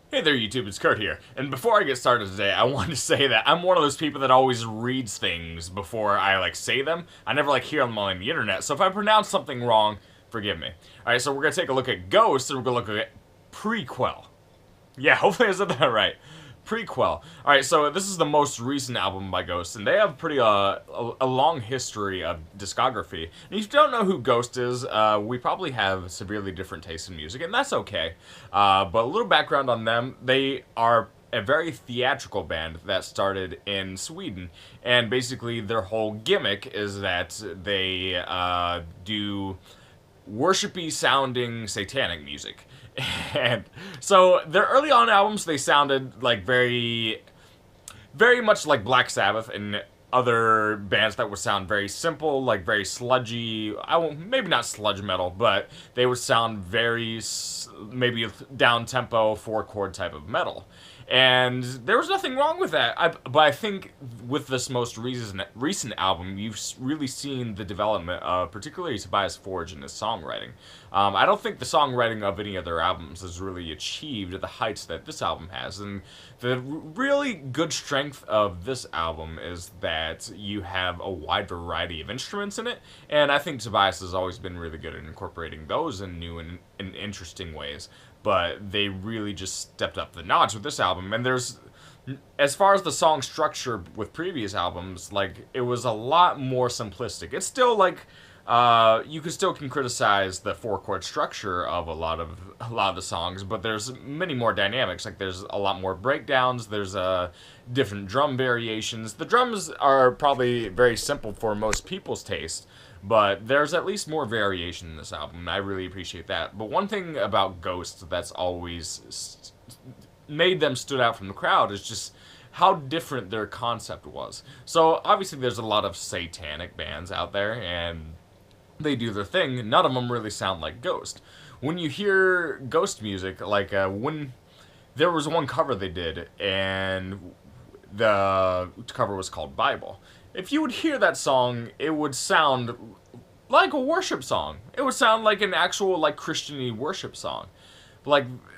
Hey there YouTube, it's Kurt here. And before I get started today, I wanted to say that I'm one of those people that always reads things before I say them. I never hear them on the internet, so if I pronounce something wrong, forgive me. Alright, so we're gonna take a look at Ghost and we're gonna look at Prequelle. Yeah, hopefully I said that right. Prequelle. Alright, so this is the most recent album by Ghost, and they have pretty a long history of discography. And if you don't know who Ghost is, we probably have severely different tastes in music, and that's okay. But a little background on them, they are a very theatrical band that started in Sweden, and basically their whole gimmick is that they do worshipy sounding satanic music. And so their early on albums, they sounded like very much like Black Sabbath and other bands that would sound very simple, like very sludgy. Maybe not sludge metal, but they would sound very maybe down tempo 4-chord type of metal. And there was nothing wrong with that. But I think with this most recent album, you've really seen the development of particularly Tobias Forge in his songwriting. I don't think the songwriting of any of their albums has really achieved the heights that this album has. And the really good strength of this album is that you have a wide variety of instruments in it. And I think Tobias has always been really good at incorporating those in new and interesting ways. But they really just stepped up the notch with this album. And there's, as far as the song structure with previous albums, it was a lot more simplistic. It's still you can criticize the 4-chord structure of a lot of the songs, but there's many more dynamics. There's a lot more breakdowns. There's different drum variations. The drums are probably very simple for most people's taste, but there's at least more variation in this album, and I really appreciate that. But one thing about Ghost that's always made them stood out from the crowd is just how different their concept was. So obviously there's a lot of satanic bands out there, and they do their thing. None of them really sound like Ghost. When you hear Ghost music, when there was one cover they did, and the cover was called Bible. If you would hear that song, it would sound like a worship song. It would sound like an actual Christian-y worship song.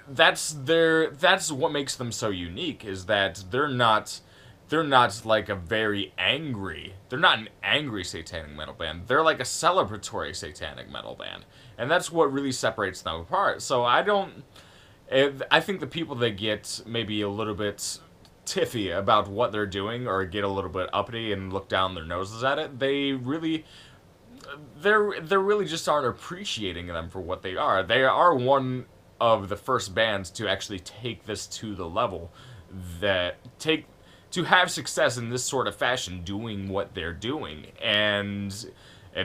That's what makes them so unique, is that they're not a very angry. They're not an angry satanic metal band. They're like a celebratory satanic metal band, and that's what really separates them apart. So I think the people that get maybe a little bit tiffy about what they're doing or get a little bit uppity and look down their noses at it, they're really just aren't appreciating them for what they are. They are one of the first bands to actually take this to the level to have success in this sort of fashion, doing what they're doing, and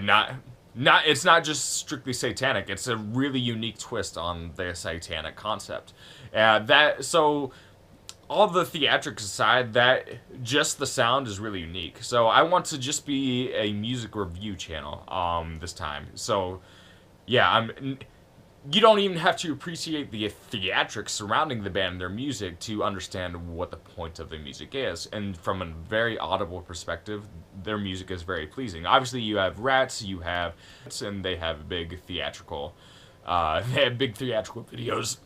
not it's not just strictly satanic. It's a really unique twist on the satanic concept. So all the theatrics aside, that just the sound is really unique. So I want to just be a music review channel this time. So yeah, you don't even have to appreciate the theatrics surrounding the band and their music to understand what the point of the music is. And from a very audible perspective, their music is very pleasing. Obviously, you have Rats, and they have big theatrical videos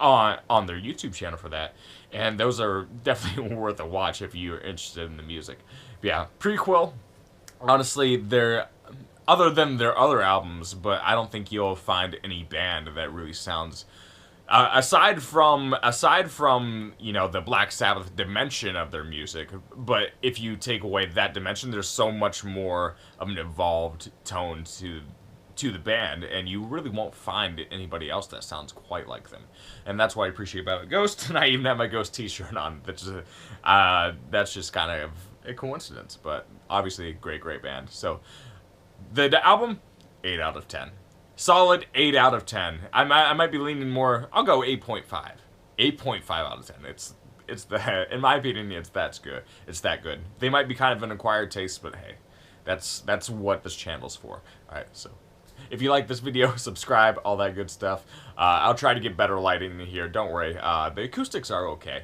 on their YouTube channel for that. And those are definitely worth a watch if you're interested in the music. But yeah, Prequelle, honestly, they're other than their other albums, but I don't think you'll find any band that really sounds aside from the Black Sabbath dimension of their music. But if you take away that dimension, there's so much more of an evolved tone to the band, and you really won't find anybody else that sounds quite like them. And that's what I appreciate about Ghost, and I even have my Ghost t-shirt on. That's just kind of a coincidence, but obviously a great band. So the album, 8 out of 10. Solid 8 out of 10. I might be leaning more. I'll go 8.5. 8.5 out of 10. In my opinion, it's that good. It's that good. They might be kind of an acquired taste, but hey, that's what this channel's for. All right, so if you like this video, subscribe, all that good stuff. I'll try to get better lighting in here. Don't worry. The acoustics are okay.